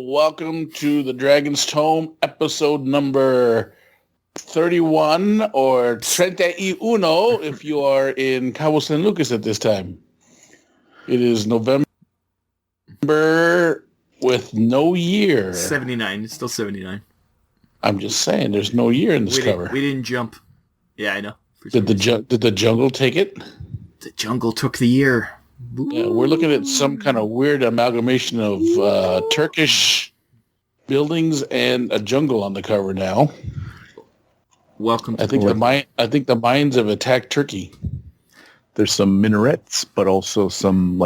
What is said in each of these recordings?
welcome to the Dragon's Tome, episode number 31, or 31 if you are in Cabo San Lucas at this time. It is November with no year. 79. It's still 79. I'm just saying, there's no year in this cover. We didn't jump. Yeah, I know. Did the jungle take it? The jungle took the year. Yeah, we're looking at some kind of weird amalgamation of Turkish buildings and a jungle on the cover now. Welcome to I think the Mayans have attacked Turkey. There's some minarets, but also some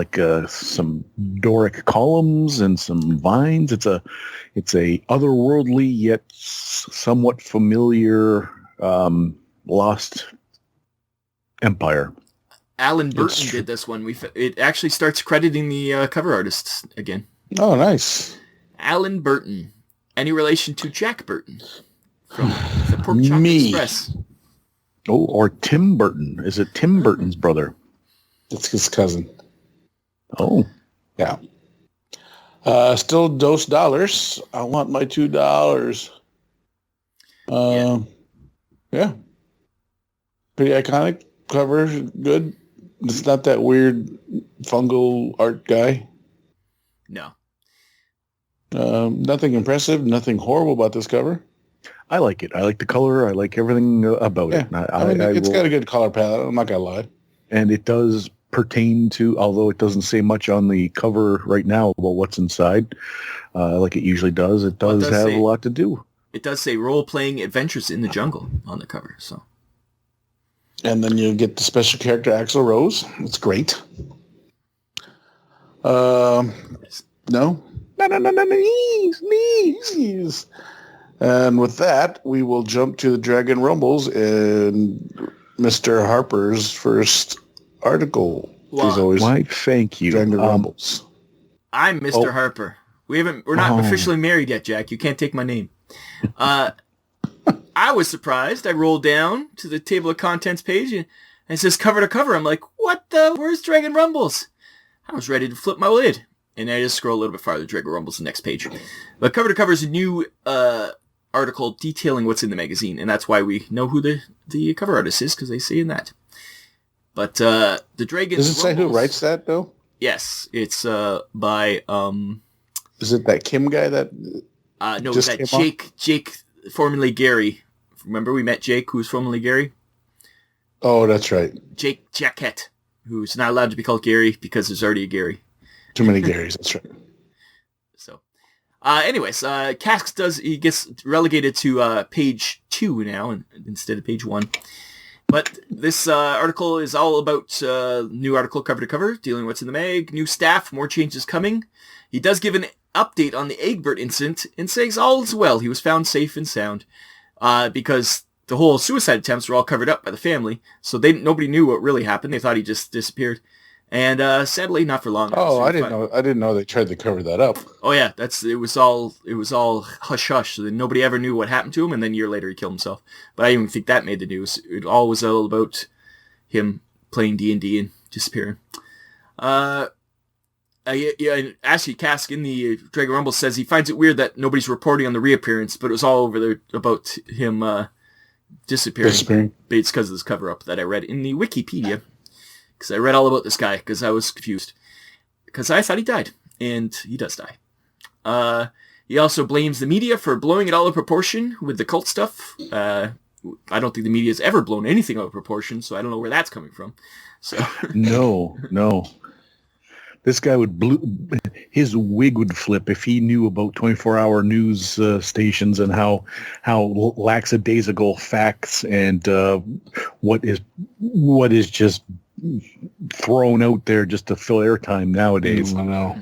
Doric columns and some vines. It's a otherworldly yet somewhat familiar lost empire. Alan Burton did this one. It actually starts crediting the cover artists again. Oh, nice. Alan Burton. Any relation to Jack Burton from the Pork Chop Express? Oh, or Tim Burton. Is it Tim Burton's brother? It's his cousin. Oh. Yeah. Still $2. I want my $2. Yeah. Pretty iconic cover. Good. It's not that weird fungal art guy. No. Nothing impressive. Nothing horrible about this cover. I like it. I like the color. I like everything about it. It's got a good color palette. I'm not going to lie. And it does pertain to, although it doesn't say much on the cover right now about what's inside, like it usually does, it does have a lot to do. It does say role-playing adventures in the jungle on the cover. So. And then you get the special character Axl Rose. It's great. No? No, knees. And with that, we will jump to the Dragon Rumbles and Mr. Harper's first article. Wow. Why, thank you. Dragon Rumbles. I'm Mr. Harper. We're not officially married yet, Jack. You can't take my name. I was surprised. I rolled down to the table of contents page and it says cover to cover. I'm like, what the? Where's Dragon Rumbles? I was ready to flip my lid. And I just scroll a little bit farther. Dragon Rumbles, the next page. But cover to cover is a new article detailing what's in the magazine. And that's why we know who the cover artist is, because they say in that. But the Dragon Does it say who writes that, though? Yes. It's by... is it that Kim guy that... no, it's that Jake, formerly Gary. Remember we met Jake, who was formerly Gary? Oh, that's right. Jake Jackett, who's not allowed to be called Gary because there's already a Gary. Too many Garys, that's right. So, anyways, Cask gets relegated to page 2 now instead of page 1. But this article is all about new article cover to cover, dealing with what's in the mag, new staff, more changes coming. He does give an update on the Egbert incident and says all is well. He was found safe and sound because the whole suicide attempts were all covered up by the family, so nobody knew what really happened. They thought he just disappeared. And sadly, not for long. Oh, I didn't know they tried to cover that up. Oh yeah, it was all hush hush. So that nobody ever knew what happened to him, and then a year later he killed himself. But I didn't even think that made the news. It all was all about him playing D&D and disappearing. Actually, Cask in the Dragon Rumble says he finds it weird that nobody's reporting on the reappearance, but it was all over there about him disappearing. But it's because of this cover up that I read in the Wikipedia. Because I read all about this guy, because I was confused. Because I thought he died, and he does die. He also blames the media for blowing it all out of proportion with the cult stuff. I don't think the media has ever blown anything out of proportion, so I don't know where that's coming from. So No. This guy his wig would flip if he knew about 24-hour news stations and how lackadaisical facts and what is just thrown out there just to fill airtime nowadays. I know.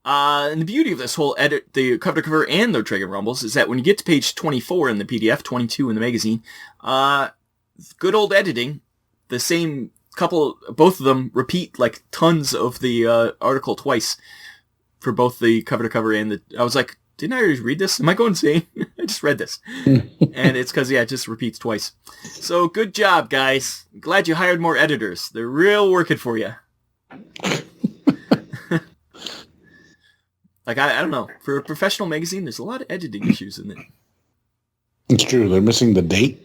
And the beauty of this whole the cover to cover and the Dragon Rumbles is that when you get to page 24 in the PDF, 22 in the magazine, good old editing, the same couple, both of them repeat like tons of the article twice for both the cover to cover and I was like, didn't I already read this? Am I going insane? I just read this. And it's because, it just repeats twice. So good job, guys. Glad you hired more editors. They're real working for you. Like, I don't know. For a professional magazine, there's a lot of editing issues in it. It's true. They're missing the date.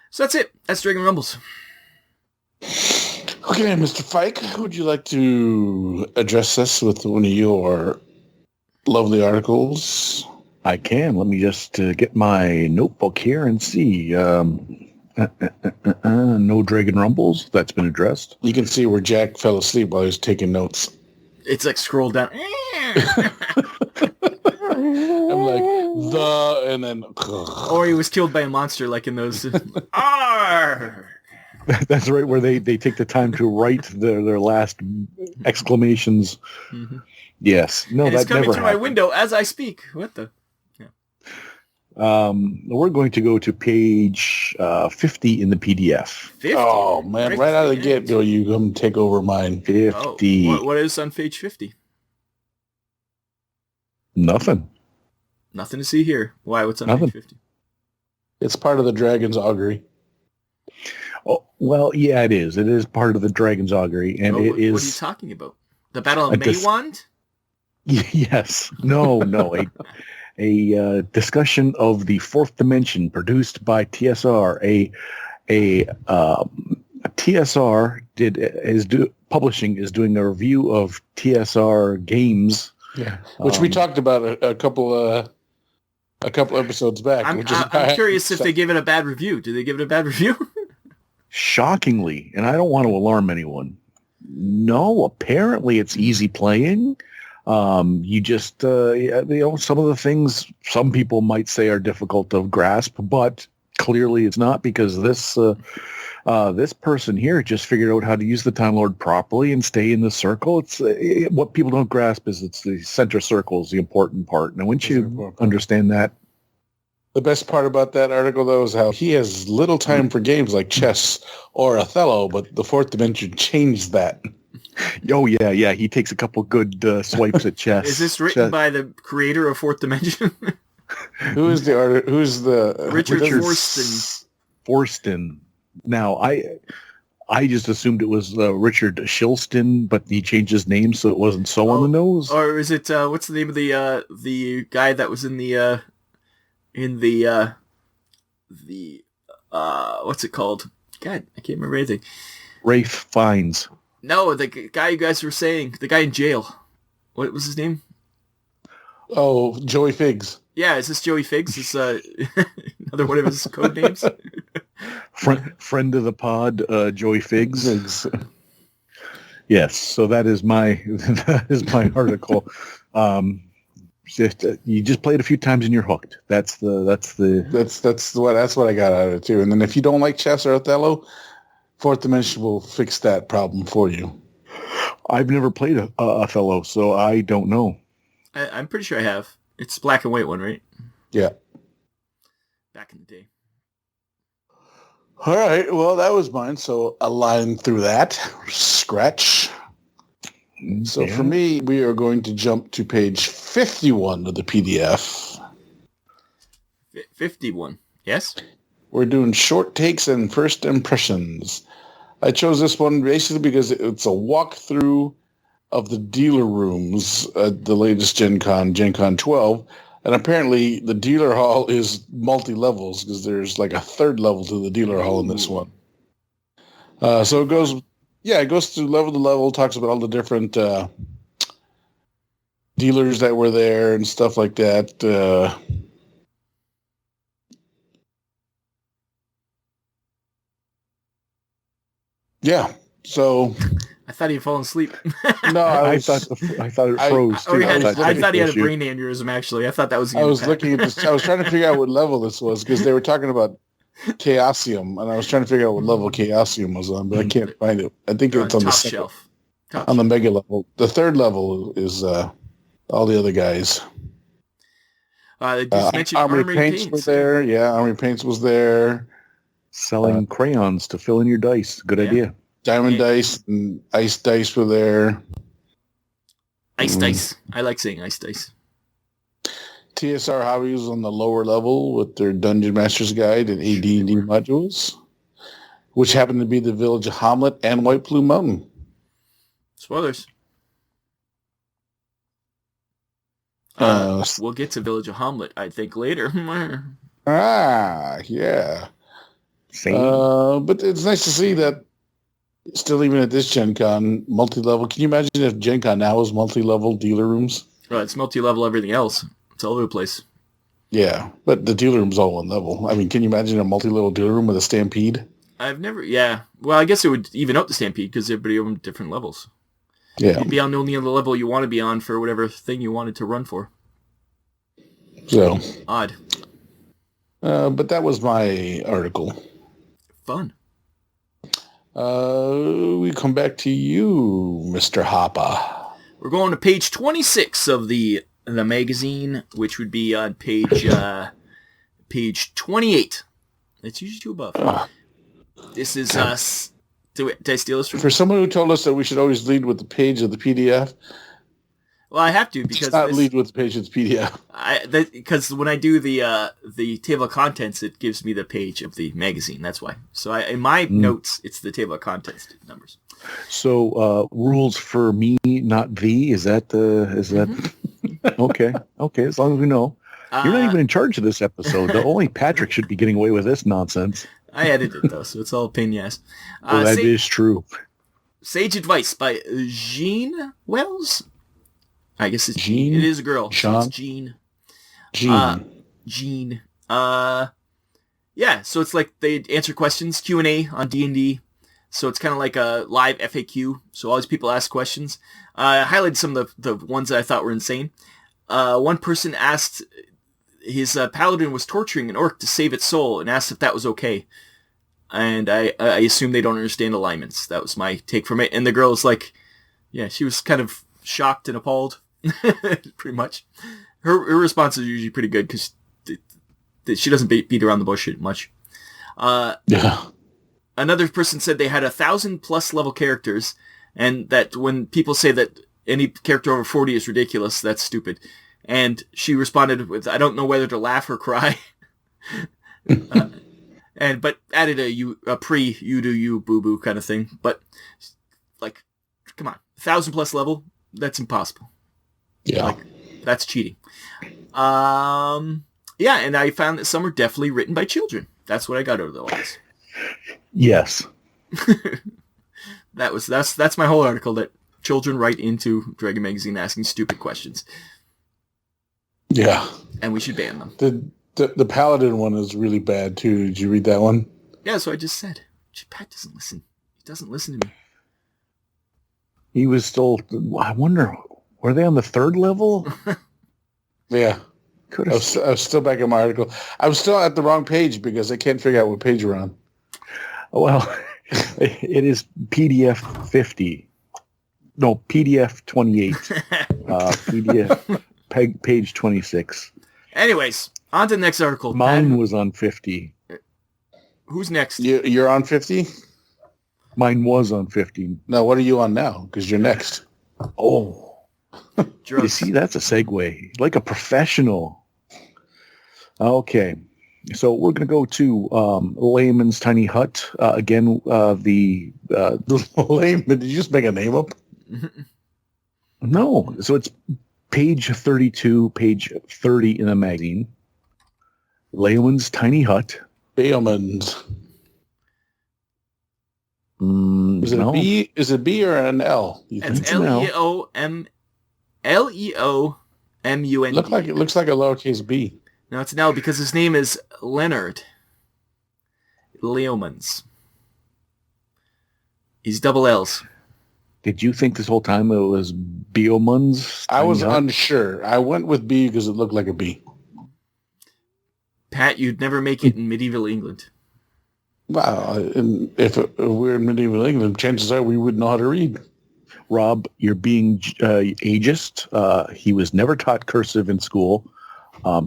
So that's it. That's Dragon Rumbles. Okay, Mr. Fike, would you like to address us with one of your lovely articles? I can. Let me just get my notebook here and see. No Dragon Rumbles. That's been addressed. You can see where Jack fell asleep while he was taking notes. It's like scroll down. I'm like, and then... Or he was killed by a monster like in those... Arr! That's right, where they take the time to write their last exclamations. Mm-hmm. Yes. No, and that it's coming never through happened. my window as I speak. What the... We're going to go to page 50 in the PDF. 50? Oh, man, right out of the get-go, you come take over mine. 50. Oh, what is on page 50? Nothing. Nothing to see here. Why? What's on Nothing. page 50? It's part of the Dragon's Augury. Oh, well, yeah, it is. It is part of the Dragon's Augury, and it is... What are you talking about? The Battle of Maywand? Yes. No. A discussion of the fourth dimension produced by TSR. TSR publishing is doing a review of TSR games. Yeah, which we talked about a couple episodes back. I'm curious if they give it a bad review. Did they give it a bad review? Shockingly, and I don't want to alarm anyone. No, apparently it's easy playing. You just, some of the things some people might say are difficult to grasp, but clearly it's not, because this person here just figured out how to use the Time Lord properly and stay in the circle. It's what people don't grasp is it's the center circle is the important part. Now, once you understand that. The best part about that article, though, is how he has little time for games like chess or Othello, but the fourth dimension changed that. Oh, yeah. He takes a couple good swipes at chess. Is this written by the creator of Fourth Dimension? Who's the artist? Who's the... Richard Forston. Forston. Now, I just assumed it was Richard Shilston, but he changed his name so it wasn't so on the nose. Or is it, what's the name of the guy that was in the what's it called? God, I can't remember anything. Rafe Fiennes. No, the guy you guys were saying, the guy in jail. What was his name? Oh, Joey Figs. Yeah, is this Joey Figs? Is another one of his code names? Friend of the pod, Joey Figs. Yes, so that is my article. You just play it a few times and you're hooked. That's what I got out of it too. And then if you don't like chess or Othello, Fourth Dimension will fix that problem for you. I've never played Othello, so I don't know. I'm pretty sure I have. It's black and white one, right? Yeah. Back in the day. All right. Well, that was mine. So a line through that. Scratch. So for me, we are going to jump to page 51 of the PDF. 51. Yes? We're doing short takes and first impressions. I chose this one basically because it's a walkthrough of the dealer rooms at the latest Gen Con 12. And apparently the dealer hall is multi-levels because there's like a third level to the dealer hall in this one. So it goes through level to level, talks about all the different dealers that were there and stuff like that. Yeah. So I thought he'd fallen asleep. No, I thought it froze too. I thought he had a brain aneurysm. Actually, I thought that was. I was looking at this. I was trying to figure out what level this was because they were talking about Chaosium, and I was trying to figure out what level Chaosium was on, but I can't find it. I think it's on the second shelf. On the mega level. The third level is all the other guys. They just mentioned Armory Paints were there. Yeah, Armory Paints was there. Selling crayons to fill in your dice. Good idea. Diamond dice and ice dice were there. Ice dice. I like saying ice dice. TSR Hobbies on the lower level with their Dungeon Master's Guide and AD&D modules, which happened to be the village of Hamlet and White Plume Mountain. Spoilers. We'll get to Village of Hamlet, I think, later. Yeah. But it's nice to see that still even at this Gen Con, multi-level. Can you imagine if Gen Con now is multi-level dealer rooms? Well, it's multi-level everything else. It's all over the place. Yeah, but the dealer room's all one level. I mean, can you imagine a multi-level dealer room with a Stampede? Yeah. Well, I guess it would even out the Stampede because everybody on different levels. Yeah. You'd be on only on the level you want to be on for whatever thing you wanted to run for. So. Odd. But that was my article. Fun. We come back to you, Mr. Hopper. We're going to page 26 of the magazine, which would be on page 28. It's usually two above. This is did I steal this from For someone who told us that we should always lead with the page of the PDF? Well, I have to because not lead with the page of the PDF. Because when I do the table of contents, it gives me the page of the magazine. That's why. So in my notes, it's the table of contents numbers. So rules for me, not thee. Is that okay? Okay, as long as we know. You're not even in charge of this episode. Only Patrick should be getting away with this nonsense. I edited though, so it's all a pain in the ass. That is true. Sage Advice by Jean Wells. I guess it's Jean. It is a girl. Sean? So it's Jean. Jean. Yeah, so it's like they answer questions, Q&A on D&D. So it's kind of like a live FAQ. So all these people ask questions. I highlighted some of the ones that I thought were insane. One person asked his paladin was torturing an orc to save its soul and asked if that was okay. And I assume they don't understand alignments. That was my take from it. And the girl's like, yeah, she was kind of shocked and appalled, pretty much. Her response is usually pretty good because she doesn't beat around the bush much. Yeah. Another person said they had 1,000+ level characters, and that when people say that any character over 40 is ridiculous, that's stupid. And she responded with, I don't know whether to laugh or cry. But added a pre you do you boo boo kind of thing. But like, come on, 1,000+ level, that's impossible. Yeah, like, that's cheating. Yeah, and I found that some are definitely written by children. That's what I got out of the lines. Yes. That's my whole article, that children write into Dragon Magazine asking stupid questions. Yeah. And we should ban them. The Paladin one is really bad too. Did you read that one? Yeah, so I just said. Pat doesn't listen. He doesn't listen to me. He was still, I wonder, were they on the third level? Yeah. I was still back in my article. I was still at the wrong page because I can't figure out what page we're on. Well, it is PDF 50. No, PDF 28. PDF page 26. Anyways, on to the next article. Mine was on 50. Who's next? You're on 50? Mine was on 50. No, what are you on now? Because you're next. Oh. You see, that's a segue. Like a professional. Okay. So we're going to go to Layman's Tiny Hut. Again, the Layman, did you just make a name up? No. So it's page 32, page 30 in the magazine. Layman's Tiny Hut. Bayman's. Is it a B? Is it B or an L? It's Leomund. It looks like a lowercase b. No, it's an L because his name is Leonard Leomans. He's double L's. Did you think this whole time it was Beomun's? I was unsure. I went with B because it looked like a B. Pat, you'd never make it in medieval England. Wow. If we're in medieval England, chances are we wouldn't know how to read. Rob, you're being ageist. He was never taught cursive in school.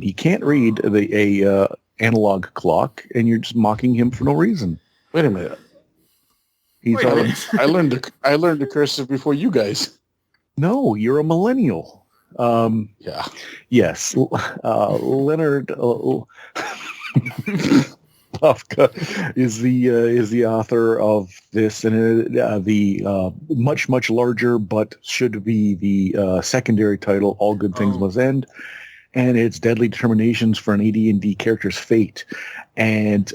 He can't read a analog clock, and you're just mocking him for no reason. Wait a minute. I learned the cursive before you guys. No, you're a millennial. Yeah. Yes. Leonard. Kafka is the author of this, and the much larger, but should be the secondary title, All Good Things Must End, and it's Deadly Determinations for an AD&D character's fate. And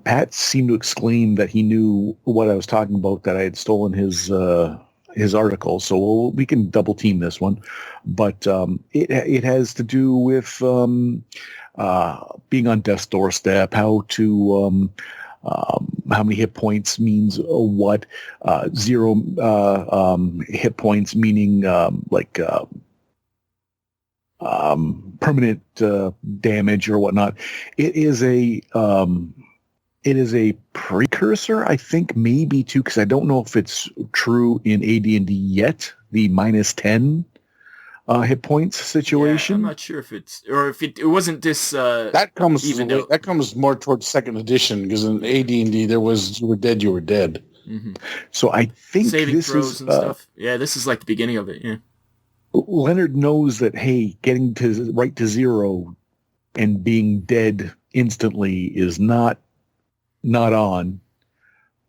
Pat seemed to exclaim that he knew what I was talking about, that I had stolen his article, so we can double team this one. But it has to do with being on death's doorstep, how many hit points means what, 0 hit points meaning permanent damage or whatnot. It is a precursor, I think, maybe too, because I don't know if it's true in AD&D yet, the -10 hit points situation. Yeah, I'm not sure if it's, or if it wasn't this. That comes more towards second edition, because in AD&D there was, you were dead. Mm-hmm. So I think saving this throws is and stuff. Yeah, this is like the beginning of it. Yeah. Leonard knows that, hey, getting right to 0 and being dead instantly is not on,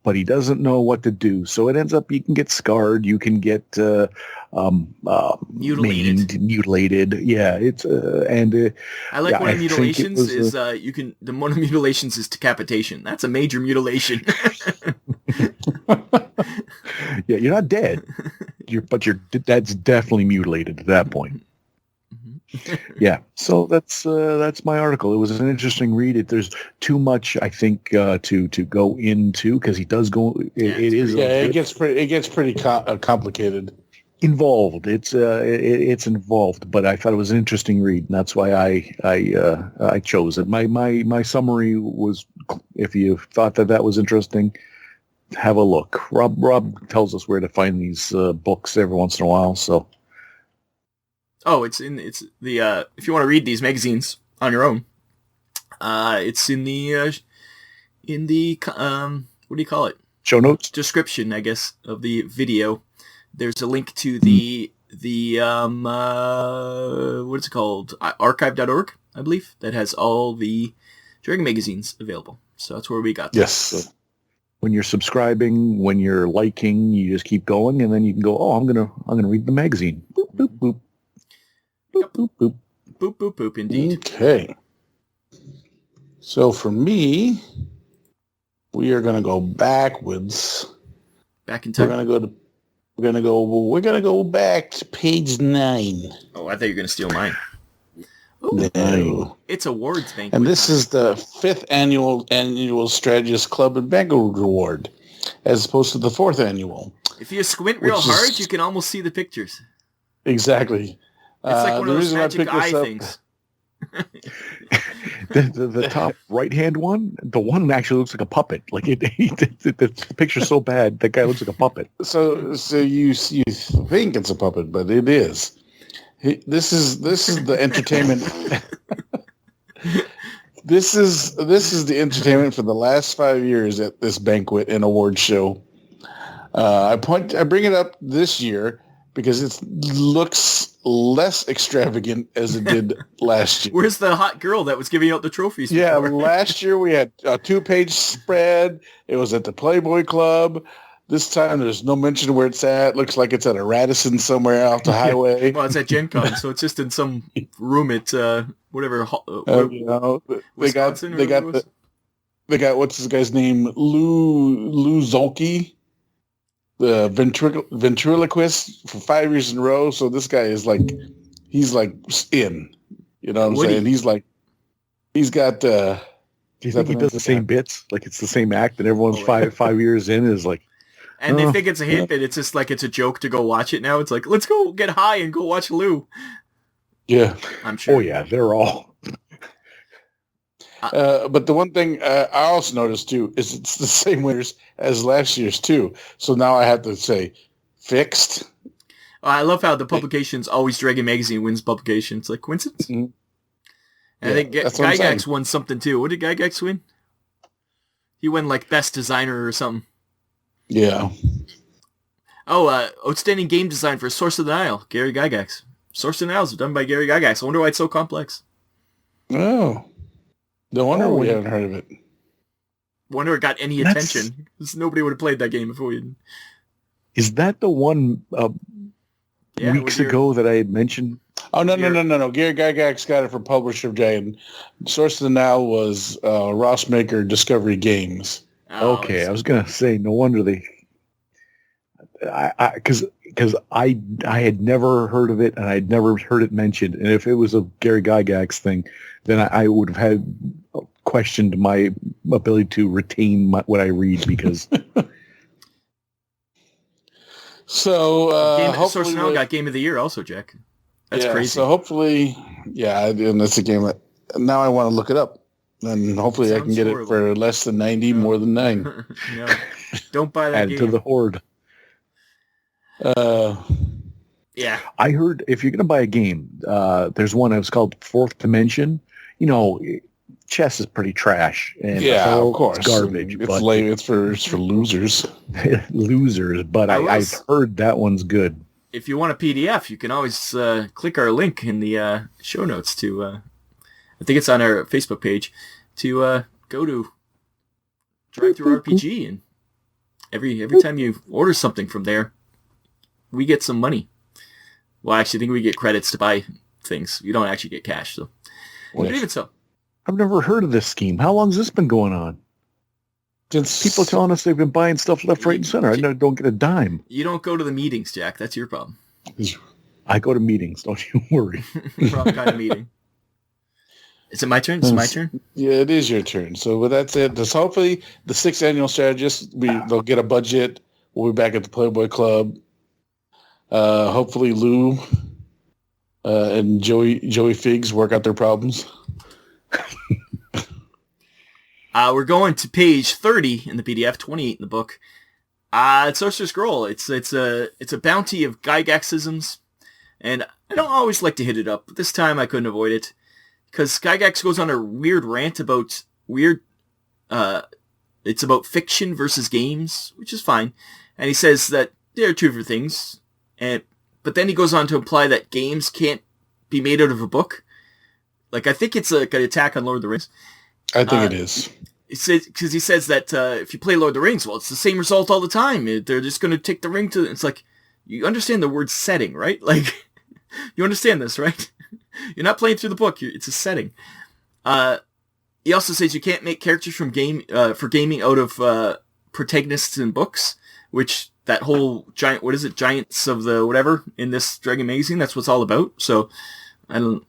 but he doesn't know what to do. So it ends up, you can get scarred, you can get mutilated. Yeah, it's I like one of mutilations is the one of mutilations is decapitation. That's a major mutilation. Yeah, you're not dead. That's definitely mutilated at that point. Yeah, so that's my article. It was an interesting read. There's too much, I think, to go into, because he does go. It gets pretty complicated. Involved. It's involved, but I thought it was an interesting read, and that's why I chose it. My summary was, if you thought that was interesting, have a look. Rob tells us where to find these books every once in a while, so. Oh, it's the if you want to read these magazines on your own, it's in the what do you call it? Show notes? Description, I guess, of the video. There's a link to the what's it called? Archive.org, I believe, that has all the Dragon magazines available. So that's where we got them. Yes. So when you're subscribing, when you're liking, you just keep going, and then you can go, oh, I'm gonna read the magazine. Boop, boop, boop. Boop, boop, boop. Boop, boop, boop, indeed. Okay. So for me, we are going to go backwards. Back in time. We're going to go back to page 9. Oh, I thought you were going to steal mine. Ooh, no. It's awards banquet. And this is the 5th annual Strategist Club and Banquet Award, as opposed to the 4th annual. If you squint real hard, you can almost see the pictures. Exactly. It's like one of those magic eye things. the top right-hand one, the one actually looks like a puppet. Like the picture's so bad, that guy looks like a puppet. So you think it's a puppet, but it is. This is the entertainment. This is the entertainment for the last 5 years at this banquet and award show. I bring it up this year because it looks less extravagant as it did last year. Where's the hot girl that was giving out the trophies? Yeah, before? Last year we had a 2-page spread. It was at the Playboy Club. This time there's no mention of where it's at. Looks like it's at a Radisson somewhere off the highway. Well, it's at Gen Con, so it's just in some room at whatever. They got what's this guy's name? Lou Zolke, the ventriloquist for 5 years in a row. So this guy is he's in. You know what I'm saying? He's got. Do you think he does the same bits? Like it's the same act, and everyone's 5 years in is like. And they think it's a hit, but it's just like it's a joke to go watch it now. It's like, let's go get high and go watch Lou. Yeah. I'm sure. Oh, yeah, they're all. But the one thing I also noticed, too, is it's the same winners as last year's, too. So now I have to say, fixed. I love how the publication's always Dragon Magazine wins publication. It's like, coincidence? Mm-hmm. And I think Gygax won something, too. What did Gygax win? He won, Best Designer or something. Yeah. Oh, outstanding game design for Source of the Nile, Gary Gygax. Source of the Nile is done by Gary Gygax. I wonder why it's so complex. Oh. No wonder we yeah. haven't heard of it. Wonder it got any attention. 'Cause nobody would have played that game if we didn't. Is that the one weeks ago that I had mentioned? Oh, no. Gary Gygax got it for Publisher Day, and source of the now was Ross Maker Discovery Games. Oh, okay, I was gonna say no wonder they. Because I had never heard of it and I'd never heard it mentioned, and if it was a Gary Gygax thing, then I would have had questioned my ability to retain what I read because. So Source Now got Game of the Year also, Jack. That's crazy. So hopefully, and that's a game that now I want to look it up, and hopefully I can get it for less than 90, more than 9. No, don't buy that game. Add to the horde. Yeah. I heard if you're going to buy a game, there's one that was called Fourth Dimension. You know, chess is pretty trash. And of course, it's garbage. It's lame. It's for losers. Losers. But I've heard that one's good. If you want a PDF, you can always click our link in the show notes to. I think it's on our Facebook page to go to Drive-Thru RPG, and every time you order something from there, we get some money. Well, actually, I think we get credits to buy things. You don't actually get cash, so. But even so. I've never heard of this scheme. How long has this been going on? Just people telling us they've been buying stuff left, right, and center. I don't get a dime. You don't go to the meetings, Jack. That's your problem. I go to meetings. Don't you worry. Wrong kind of meeting. Is it my turn? Is it my turn? Yeah, it is your turn. So with that said, hopefully the 6th annual strategist, they'll get a budget. We'll be back at the Playboy Club. Hopefully Lou and Joey Figs work out their problems. We're going to page 30 in the PDF, 28 in the book. It's Sorcerer's Scroll. It's a bounty of Gygaxisms, and I don't always like to hit it up, but this time I couldn't avoid it because Gygax goes on a weird rant about it's about fiction versus games, which is fine, and he says that there are two different things, but then he goes on to imply that games can't be made out of a book. Like I think it's like an attack on Lord of the Rings. I think it is. Because he says that if you play Lord of the Rings, well, it's the same result all the time. They're just going to take the ring to... It's like, you understand the word setting, right? Like, you understand this, right? You're not playing through the book. It's a setting. He also says you can't make characters for gaming out of protagonists in books, which that whole Giants of the whatever in this Dragon magazine, that's what it's all about. So...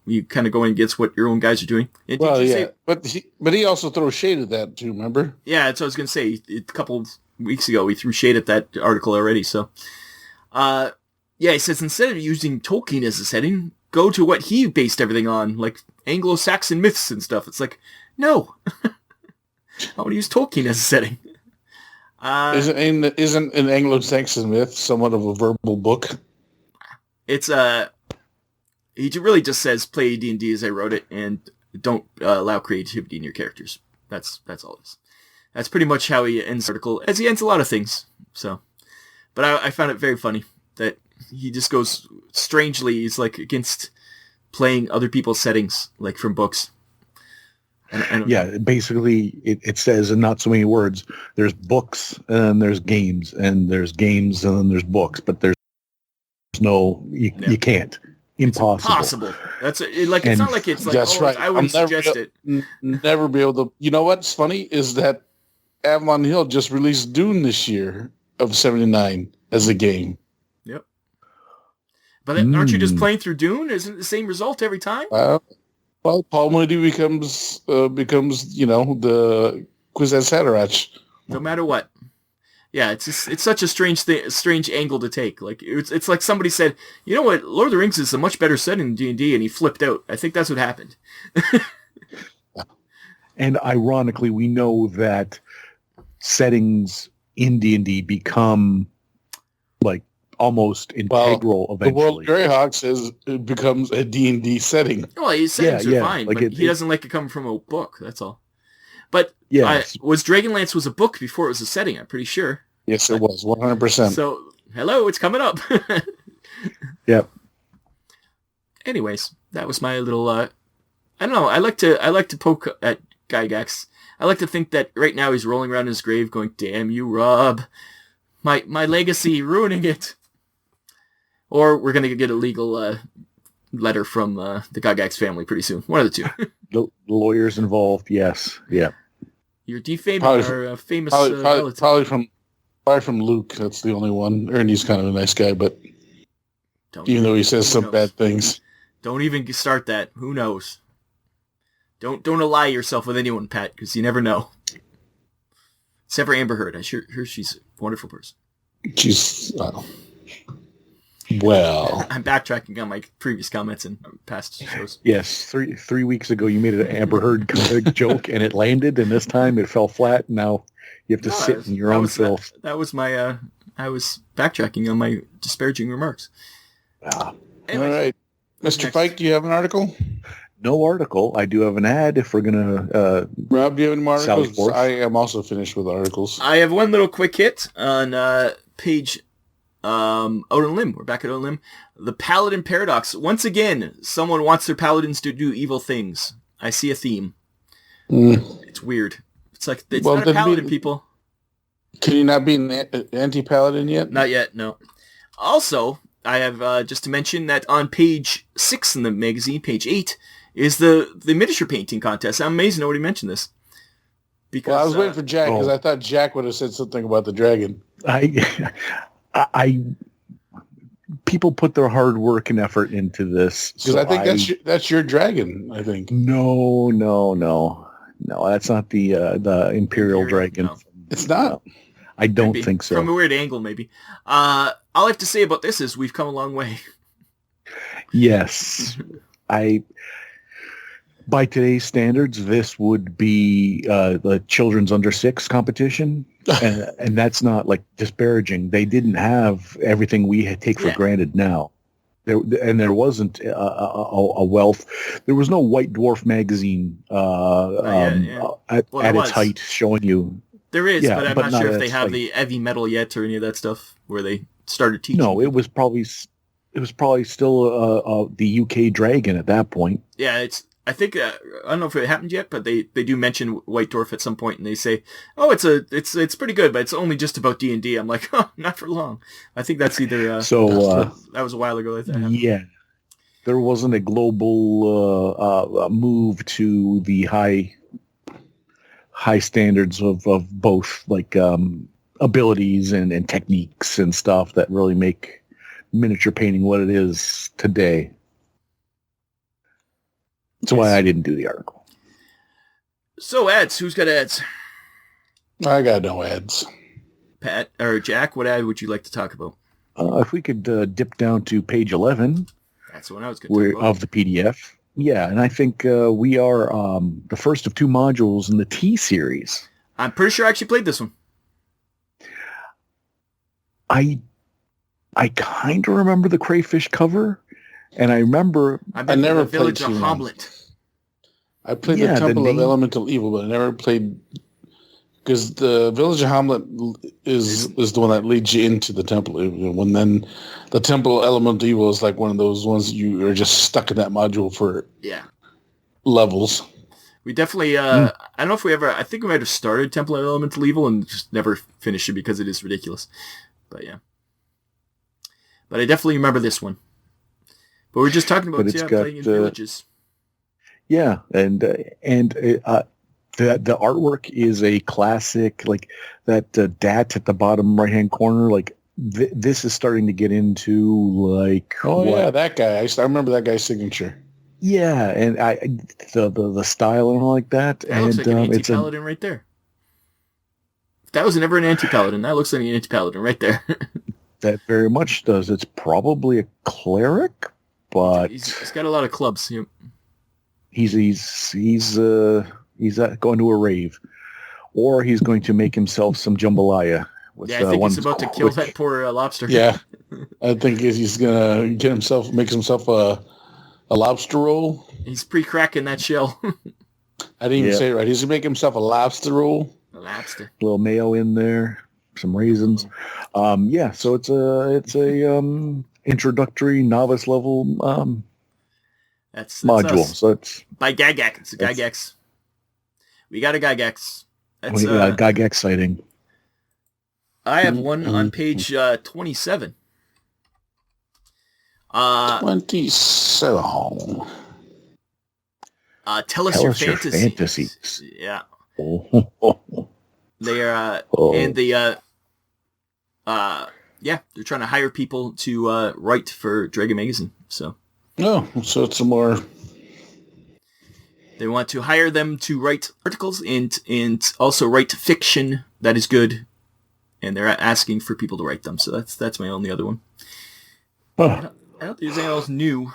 you kind of going against what your own guys are doing. But he also throws shade at that too, remember? Yeah, that's what I was going to say. A couple weeks ago, we threw shade at that article already. So, he says instead of using Tolkien as a setting, go to what he based everything on, like Anglo-Saxon myths and stuff. It's like, no. I want to use Tolkien as a setting. Isn't an Anglo-Saxon myth somewhat of a verbal book? It's he really just says play AD&D as I wrote it and don't allow creativity in your characters. That's all it is. That's pretty much how he ends the article, as he ends a lot of things. So, but I found it very funny that he just goes strangely. He's like against playing other people's settings, like from books. Basically it says in not so many words, there's books and then there's games and there's games and then there's books, but there's no, you can't. Impossible. That's like it's not like it's like that's right. I wouldn't suggest it. Never be able to. You know what's funny is that Avalon Hill just released Dune this year of '79 as a game. Yep. But aren't you just playing through Dune? Isn't it the same result every time? Well, Paul Moody becomes the Kwisatz Haderach. No matter what. Yeah, it's such a strange angle to take. Like it's like somebody said, you know what, Lord of the Rings is a much better setting than D&D, and he flipped out. I think that's what happened. And ironically, we know that settings in D&D become like almost integral eventually. The World of Greyhawk says it becomes a D&D setting. Well, his settings are fine, like but he doesn't like it coming from a book. That's all. But was Dragonlance was a book before it was a setting, I'm pretty sure. Yes, it was, 100%. So, hello, it's coming up. Yep. Anyways, that was my little, I don't know, I like to poke at Gygax. I like to think that right now he's rolling around in his grave going, "Damn you, Rob. My legacy, ruining it." Or we're going to get a legal letter from the Gygax family pretty soon. One of the two. The lawyers involved, yes. Yeah. You're defaming our famous relative. Probably from Luke. That's the only one. Ernie's kind of a nice guy, but even though he says some bad things. Don't even start that. Who knows? Don't ally yourself with anyone, Pat, because you never know. Except for Amber Heard. I hear she's a wonderful person. She's... well, I'm backtracking on my previous comments and past shows. Yes, three weeks ago you made an Amber Heard joke and it landed, and this time it fell flat. Now you have to sit in your own filth. That was my. I was backtracking on my disparaging remarks. Anyways, all right, Mr. Fike, do you have an article? No article. I do have an ad. If we're gonna, Rob, do you have any more articles? I am also finished with articles. I have one little quick hit on page. Out on a limb. We're back at Out on a limb. The Paladin Paradox. Once again, someone wants their paladins to do evil things. I see a theme. It's weird. It's like, it's not a paladin, people. Can you not be an anti-paladin yet? Not yet, no. Also, I have just to mention that on page 6 in the magazine, page 8, is the miniature painting contest. I'm amazed nobody mentioned this. Because, I was waiting for Jack, because I thought Jack would have said something about the dragon. People put their hard work and effort into this. Because I think that's your dragon, I think. No, that's not the Imperial Dragon. No. It's not? No, I don't think so. From a weird angle, maybe. All I have to say about this is we've come a long way. Yes. By today's standards, this would be the children's under 6 competition, and that's not like disparaging. They didn't have everything we take for granted now. There wasn't a wealth. There was no White Dwarf magazine at its height showing you. There is, but I'm not sure if they have the heavy metal yet or any of that stuff where they started teaching. No, it was probably still the UK Dragon at that point. Yeah, I think I don't know if it happened yet, but they do mention White Dwarf at some point, and they say, "Oh, it's pretty good, but it's only just about D&D." I'm like, "Oh, not for long." I think that's either that was a while ago. That happened. Yeah, there wasn't a global move to the high standards of both like abilities and techniques and stuff that really make miniature painting what it is today. That's why I didn't do the article. So ads, who's got ads? I got no ads. Pat or Jack, what ad would you like to talk about? If we could dip down to page 11. That's the one I was going to talk about. Of the PDF. Yeah, and I think we are the first of 2 modules in the T series. I'm pretty sure I actually played this one. I kind of remember the crayfish cover. And I remember... I never played Village of Hamlet. I played the Temple of Elemental Evil, but I never played... Because the Village of Hamlet is the one that leads you into the Temple. When then the Temple of Elemental Evil is like one of those ones you are just stuck in that module for levels. We definitely... I don't know if we ever... I think we might have started Temple of Elemental Evil and just never finished it because it is ridiculous. But yeah. But I definitely remember this one. But we're just talking about playing in villages. Yeah, and the artwork is a classic, like that dat at the bottom right hand corner. Like this is starting to get into like yeah, that guy. I remember that guy's signature. Yeah, and the style and all like that. That looks like an anti-paladin right there. If that was never an anti-paladin, that looks like an anti-paladin right there. That very much does. It's probably a cleric. But he's got a lot of clubs. Yep. He's going to a rave, or he's going to make himself some jambalaya. I think he's about to kill that poor lobster. Yeah, I think he's gonna make himself a lobster roll. He's pre-cracking that shell. I didn't even say it right. He's gonna make himself a lobster roll. A lobster. A little mayo in there, some raisins. So it's a introductory novice level that's module. Us. So it's by Gygax. It's Gygax. We got a Gygax. That's Gygax sighting. I have one on page 27. 27. Tell us your fantasies. Yeah. They are, and they, they're trying to hire people to write for Dragon Magazine. So. Oh, so it's a more. They want to hire them to write articles and also write fiction that is good, and they're asking for people to write them. So that's my only other one. Huh. I don't think there's anything else new.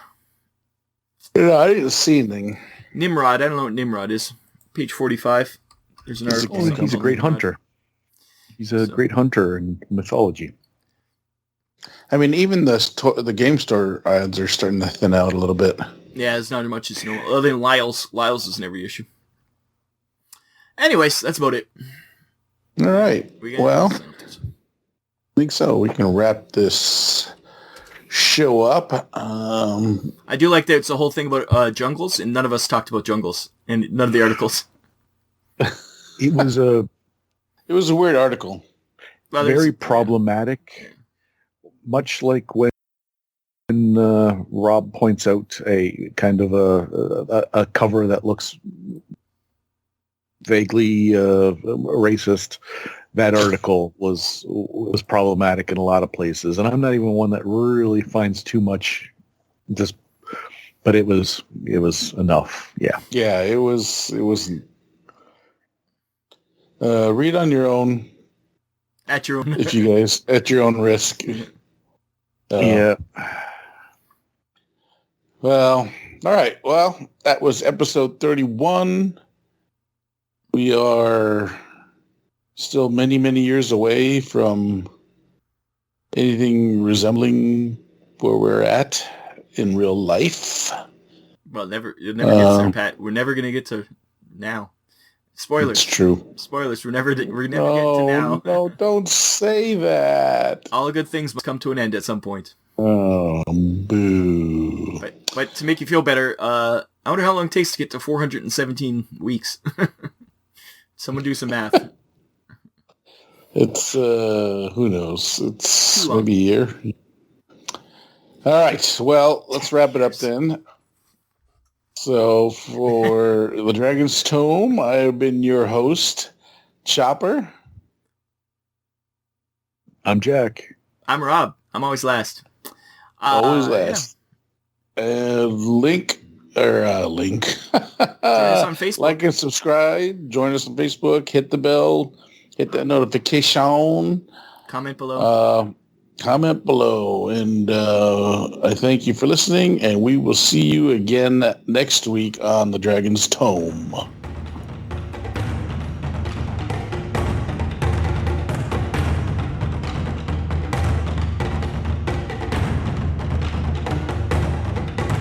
Yeah, I didn't see anything. Nimrod. I don't know what Nimrod is. Page 45. There's an article. He's a great hunter. He's a great hunter in mythology. I mean, even the game store ads are starting to thin out a little bit. Yeah, it's not as much as normal. Other than Lyle's. Lyle's is in every issue. Anyways, that's about it. All right. Well, I think so. We can wrap this show up. I do like that it's a whole thing about jungles, and none of us talked about jungles, and none of the articles. It was a weird article. Well, very problematic, much like when Rob points out a kind of a cover that looks vaguely racist. That article was problematic in a lot of places, and I'm not even one that really finds too much. But it was enough. Yeah. Yeah, it was. Read on your own. At your own. If you guys at your own risk. Yeah. Well, all right. Well, that was episode 31. We are still many, many years away from anything resembling where we're at in real life. Well, you'll never get there, Pat. We're never going to get to now. Spoilers. It's true. Spoilers. We're never get to now. No, don't say that. All good things must come to an end at some point. Oh, boo. But to make you feel better, I wonder how long it takes to get to 417 weeks. Someone do some math. It's, who knows? It's maybe a year. All right. Well, let's wrap it up then. So for The Dragon's Tome, I have been your host, Chopper. I'm Jack. I'm Rob. I'm always last. Always last. Link. Join us on Facebook. Like and subscribe. Join us on Facebook. Hit the bell. Hit that notification. Comment below. And I thank you for listening, and we will see you again next week on The Dragon's Tome.